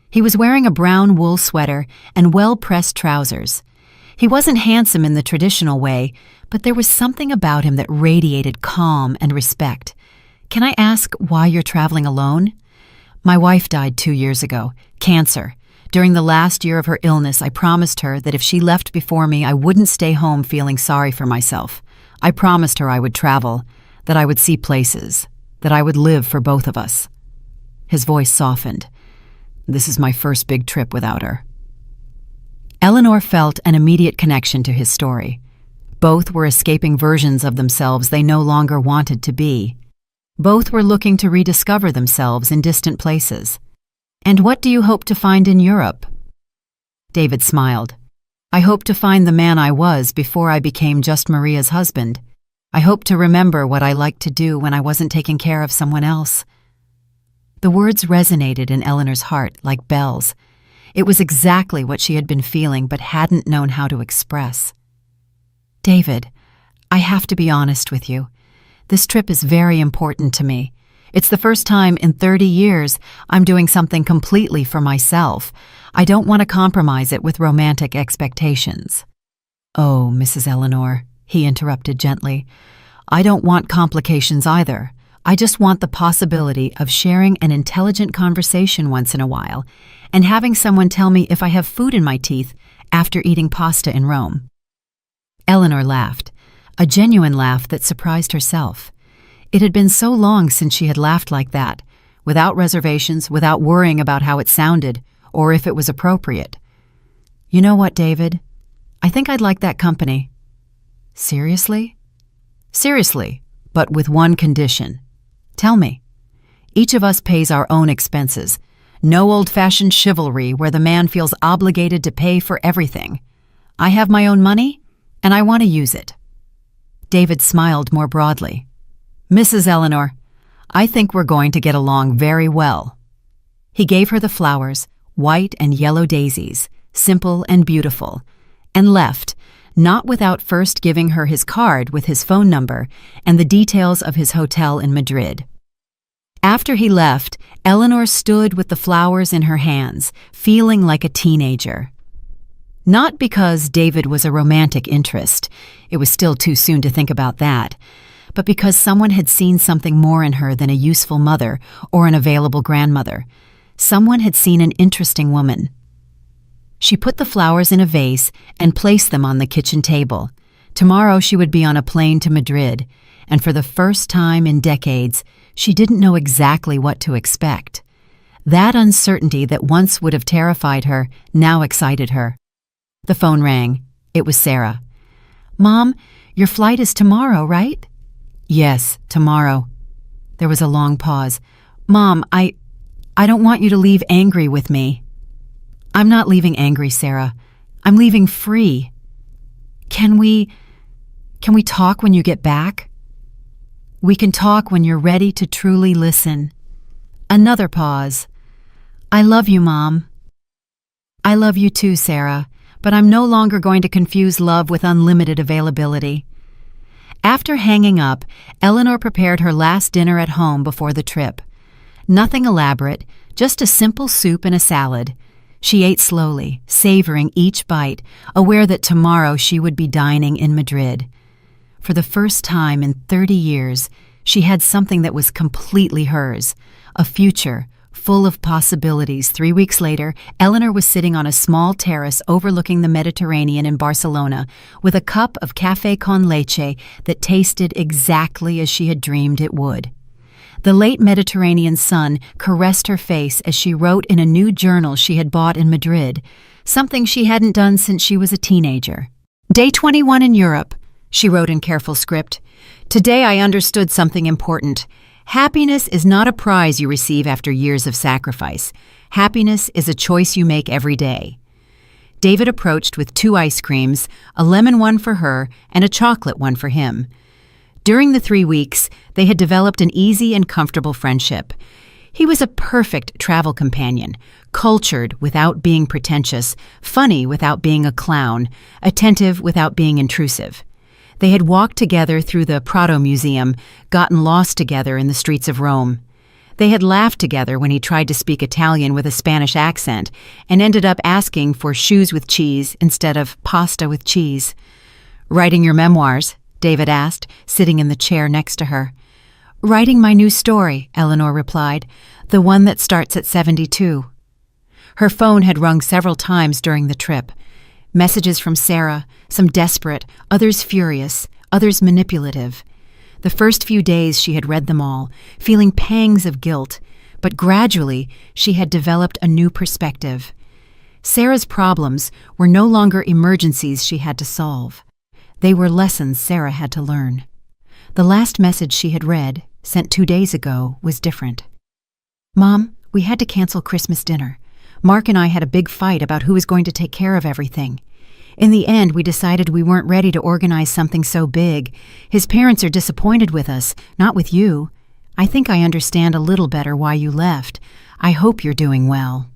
Speaker 1: He was wearing a brown wool sweater and well-pressed trousers. He wasn't handsome in the traditional way, but there was something about him that radiated calm and respect. "Can I ask why you're traveling alone?" "My wife died 2 years ago. Cancer. During the last year of her illness, I promised her that if she left before me, I wouldn't stay home feeling sorry for myself. I promised her I would travel, that I would see places, that I would live for both of us." His voice softened. "This is my first big trip without her." Eleanor felt an immediate connection to his story. Both were escaping versions of themselves they no longer wanted to be. Both were looking to rediscover themselves in distant places. "And what do you hope to find in Europe?" David smiled. "I hope to find the man I was before I became just Maria's husband. I hope to remember what I liked to do when I wasn't taking care of someone else." The words resonated in Eleanor's heart like bells. It was exactly what she had been feeling but hadn't known how to express. "David, I have to be honest with you. This trip is very important to me. It's the first time in 30 years I'm doing something completely for myself. I don't want to compromise it with romantic expectations." "Oh, Mrs. Eleanor," he interrupted gently, "I don't want complications either. I just want the possibility of sharing an intelligent conversation once in a while and having someone tell me if I have food in my teeth after eating pasta in Rome." Eleanor laughed, a genuine laugh that surprised herself. It had been so long since she had laughed like that, without reservations, without worrying about how it sounded or if it was appropriate. "You know what, David? I think I'd like that company." "Seriously?" "Seriously, but with one condition." "Tell me." "Each of us pays our own expenses. No old-fashioned chivalry where the man feels obligated to pay for everything. I have my own money, and I want to use it." David smiled more broadly. "Mrs. Eleanor, I think we're going to get along very well." He gave her the flowers, white and yellow daisies, simple and beautiful, and left, not without first giving her his card with his phone number and the details of his hotel in Madrid. After he left, Eleanor stood with the flowers in her hands, feeling like a teenager. Not because David was a romantic interest, it was still too soon to think about that, but because someone had seen something more in her than a useful mother or an available grandmother. Someone had seen an interesting woman. She put the flowers in a vase and placed them on the kitchen table. Tomorrow she would be on a plane to Madrid, and for the first time in decades, she didn't know exactly what to expect. That uncertainty that once would have terrified her now excited her. The phone rang. It was Sarah. "Mom, your flight is tomorrow, right?" "Yes, tomorrow." There was a long pause. "Mom, I don't want you to leave angry with me." "I'm not leaving angry, Sarah. I'm leaving free. Can we talk when you get back?" We can talk when you're ready to truly listen. Another pause. I love you, Mom. I love you too, Sarah, but I'm no longer going to confuse love with unlimited availability. After hanging up, Eleanor prepared her last dinner at home before the trip. Nothing elaborate, just a simple soup and a salad. She ate slowly, savoring each bite, aware that tomorrow she would be dining in Madrid. For the first time in 30 years, she had something that was completely hers, a future full of possibilities. 3 weeks later, Eleanor was sitting on a small terrace overlooking the Mediterranean in Barcelona with a cup of café con leche that tasted exactly as she had dreamed it would. The late Mediterranean sun caressed her face as she wrote in a new journal she had bought in Madrid, something she hadn't done since she was a teenager. Day 21 in Europe, she wrote in careful script. Today I understood something important. Happiness is not a prize you receive after years of sacrifice. Happiness is a choice you make every day. David approached with 2 ice creams, a lemon one for her and a chocolate one for him. During the 3 weeks, they had developed an easy and comfortable friendship. He was a perfect travel companion, cultured without being pretentious, funny without being a clown, attentive without being intrusive. They had walked together through the Prado Museum, gotten lost together in the streets of Rome. They had laughed together when he tried to speak Italian with a Spanish accent and ended up asking for shoes with cheese instead of pasta with cheese. Writing your memoirs? David asked, sitting in the chair next to her. Writing my new story, Eleanor replied, the one that starts at 72. Her phone had rung several times during the trip. Messages from Sarah, some desperate, others furious, others manipulative. The first few days she had read them all, feeling pangs of guilt, but gradually she had developed a new perspective. Sarah's problems were no longer emergencies she had to solve. They were lessons Sarah had to learn. The last message she had read, sent 2 days ago, was different. Mom, we had to cancel Christmas dinner. Mark and I had a big fight about who was going to take care of everything. In the end, we decided we weren't ready to organize something so big. His parents are disappointed with us, not with you. I think I understand a little better why you left. I hope you're doing well.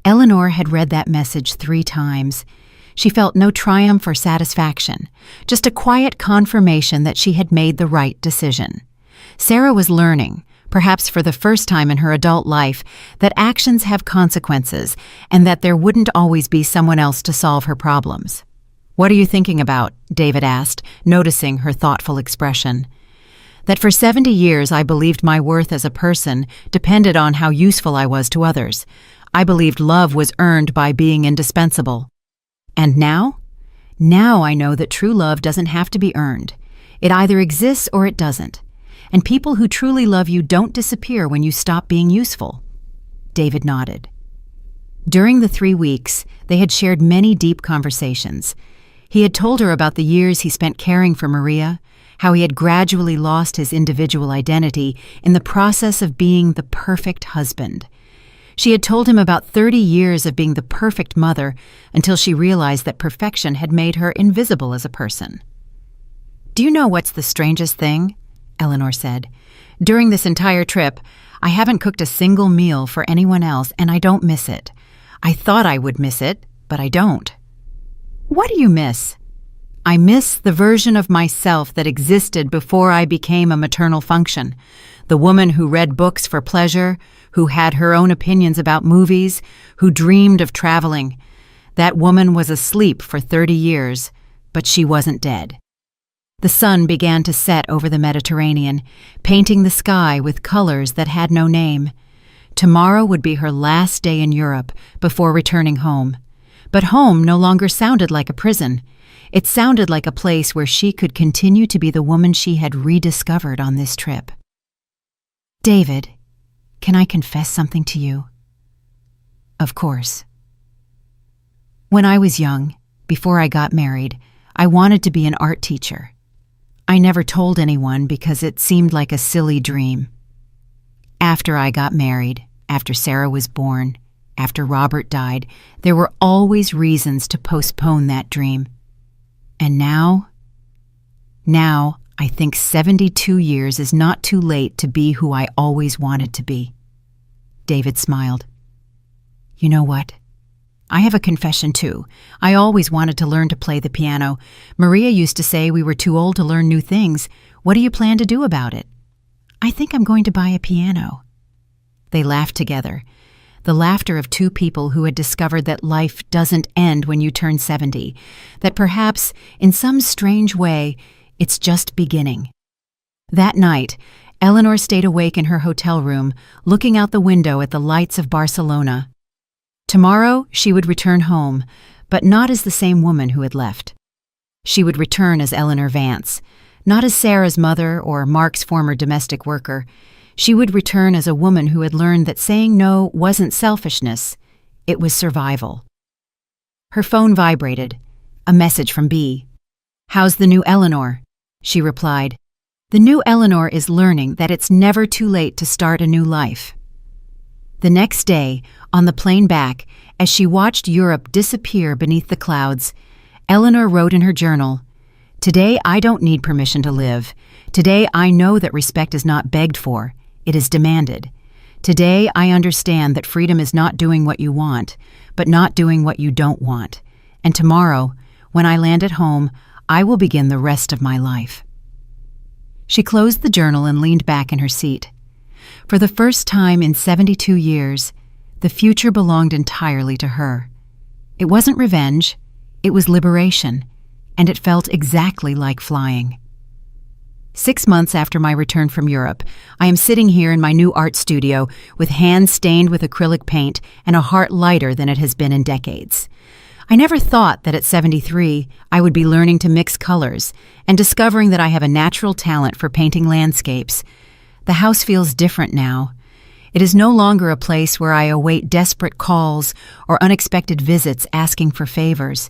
Speaker 1: Eleanor had read that message 3 times. She felt no triumph or satisfaction, just a quiet confirmation that she had made the right decision. Sarah was learning, perhaps for the first time in her adult life, that actions have consequences and that there wouldn't always be someone else to solve her problems. What are you thinking about? David asked, noticing her thoughtful expression. That for 70 years I believed my worth as a person depended on how useful I was to others. I believed love was earned by being indispensable. And now? Now I know that true love doesn't have to be earned. It either exists or it doesn't. And people who truly love you don't disappear when you stop being useful. David nodded. During the 3 weeks, they had shared many deep conversations. He had told her about the years he spent caring for Maria, how he had gradually lost his individual identity in the process of being the perfect husband. She had told him about 30 years of being the perfect mother until she realized that perfection had made her invisible as a person. Do you know what's the strangest thing? Eleanor said. During this entire trip, I haven't cooked a single meal for anyone else, and I don't miss it. I thought I would miss it, but I don't. What do you miss? I miss the version of myself that existed before I became a maternal function. The woman who read books for pleasure, who had her own opinions about movies, who dreamed of traveling. That woman was asleep for 30 years, but she wasn't dead. The sun began to set over the Mediterranean, painting the sky with colors that had no name. Tomorrow would be her last day in Europe before returning home. But home no longer sounded like a prison. It sounded like a place where she could continue to be the woman she had rediscovered on this trip. David, can I confess something to you? Of course. When I was young, before I got married, I wanted to be an art teacher. I never told anyone because it seemed like a silly dream. After I got married, after Sarah was born, after Robert died, there were always reasons to postpone that dream. And now I think 72 years is not too late to be who I always wanted to be. David smiled. You know what? I have a confession too. I always wanted to learn to play the piano. Maria used to say we were too old to learn new things. What do you plan to do about it? I think I'm going to buy a piano. They laughed together. The laughter of two people who had discovered that life doesn't end when you turn 70, that perhaps, in some strange way, it's just beginning. That night, Eleanor stayed awake in her hotel room, looking out the window at the lights of Barcelona. Tomorrow, she would return home, but not as the same woman who had left. She would return as Eleanor Vance, not as Sarah's mother or Mark's former domestic worker. She would return as a woman who had learned that saying no wasn't selfishness, it was survival. Her phone vibrated. A message from B. "How's the new Eleanor?" She replied. The new Eleanor is learning that it's never too late to start a new life. The next day, on the plane back, as she watched Europe disappear beneath the clouds, Eleanor wrote in her journal, "Today I don't need permission to live. Today I know that respect is not begged for, it is demanded. Today I understand that freedom is not doing what you want, but not doing what you don't want. And tomorrow, when I land at home, I will begin the rest of my life." She closed the journal and leaned back in her seat. For the first time in 72 years, the future belonged entirely to her. It wasn't revenge, it was liberation, and it felt exactly like flying. 6 months after my return from Europe, I am sitting here in my new art studio with hands stained with acrylic paint and a heart lighter than it has been in decades. I never thought that at 73 I would be learning to mix colors and discovering that I have a natural talent for painting landscapes. The house feels different now. It is no longer a place where I await desperate calls or unexpected visits asking for favors.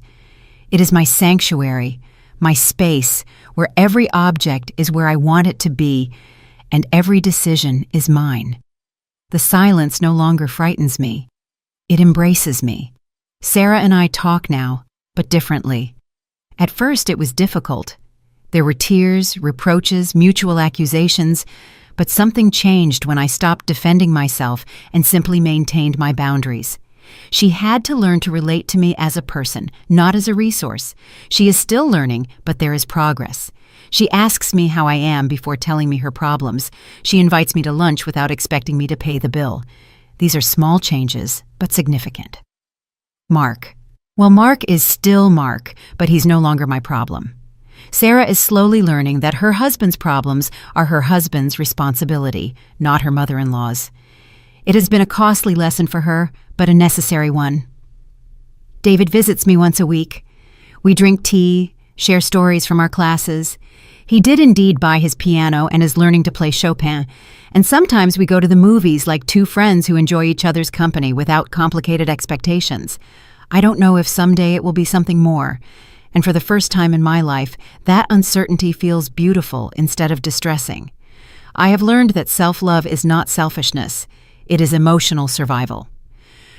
Speaker 1: It is my sanctuary, my space, where every object is where I want it to be, and every decision is mine. The silence no longer frightens me. It embraces me. Sarah and I talk now, but differently. At first it was difficult. There were tears, reproaches, mutual accusations, but something changed when I stopped defending myself and simply maintained my boundaries. She had to learn to relate to me as a person, not as a resource. She is still learning, but there is progress. She asks me how I am before telling me her problems. She invites me to lunch without expecting me to pay the bill. These are small changes, but significant. Mark. Well, Mark is still Mark, but he's no longer my problem. Sarah is slowly learning that her husband's problems are her husband's responsibility, not her mother-in-law's. It has been a costly lesson for her, but a necessary one. David visits me once a week. We drink tea, share stories from our classes. He did indeed buy his piano and is learning to play Chopin, and sometimes we go to the movies like two friends who enjoy each other's company without complicated expectations. I don't know if someday it will be something more, and for the first time in my life, that uncertainty feels beautiful instead of distressing. I have learned that self-love is not selfishness. It is emotional survival.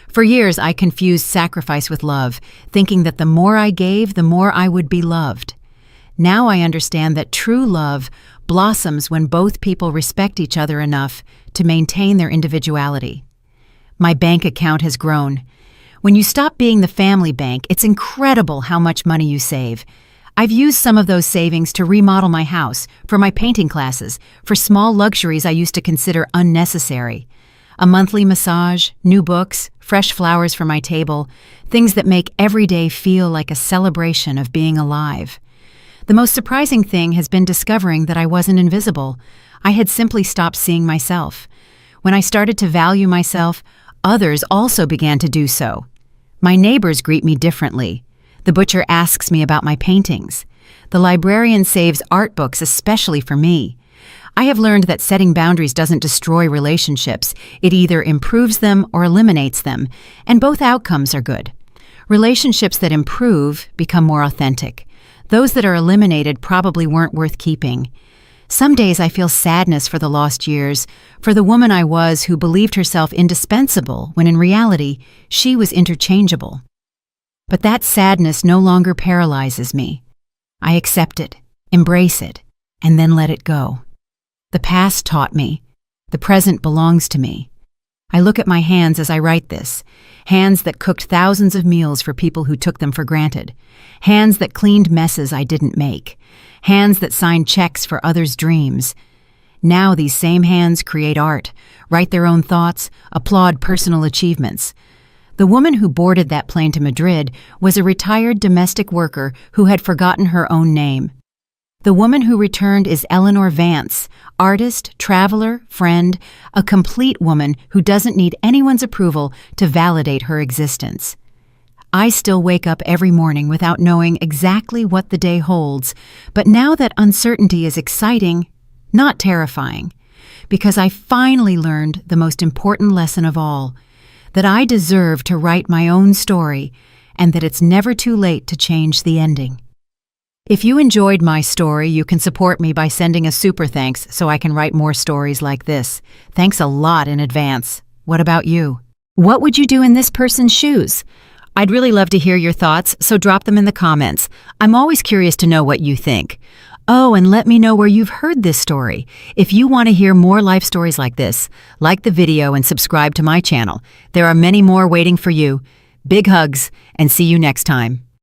Speaker 1: For years, I confused sacrifice with love, thinking that the more I gave, the more I would be loved. Now I understand that true love blossoms when both people respect each other enough to maintain their individuality. My bank account has grown. When you stop being the family bank, it's incredible how much money you save. I've used some of those savings to remodel my house, for my painting classes, for small luxuries I used to consider unnecessary. A monthly massage, new books, fresh flowers for my table, things that make every day feel like a celebration of being alive. The most surprising thing has been discovering that I wasn't invisible. I had simply stopped seeing myself. When I started to value myself, others also began to do so. My neighbors greet me differently. The butcher asks me about my paintings. The librarian saves art books especially for me. I have learned that setting boundaries doesn't destroy relationships. It either improves them or eliminates them, and both outcomes are good. Relationships that improve become more authentic. Those that are eliminated probably weren't worth keeping. Some days I feel sadness for the lost years, for the woman I was who believed herself indispensable when in reality she was interchangeable. But that sadness no longer paralyzes me. I accept it, embrace it, and then let it go. The past taught me. The present belongs to me. I look at my hands as I write this. Hands that cooked thousands of meals for people who took them for granted. Hands that cleaned messes I didn't make. Hands that signed checks for others' dreams. Now these same hands create art, write their own thoughts, applaud personal achievements. The woman who boarded that plane to Madrid was a retired domestic worker who had forgotten her own name. The woman who returned is Eleanor Vance, artist, traveler, friend, a complete woman who doesn't need anyone's approval to validate her existence. I still wake up every morning without knowing exactly what the day holds, but now that uncertainty is exciting, not terrifying, because I finally learned the most important lesson of all, that I deserve to write my own story and that it's never too late to change the ending. If you enjoyed my story, you can support me by sending a super thanks so I can write more stories like this. Thanks a lot in advance. What about you? What would you do in this person's shoes? I'd really love to hear your thoughts, so drop them in the comments. I'm always curious to know what you think. Oh, and let me know where you've heard this story. If you want to hear more life stories like this, like the video and subscribe to my channel. There are many more waiting for you. Big hugs, and see you next time.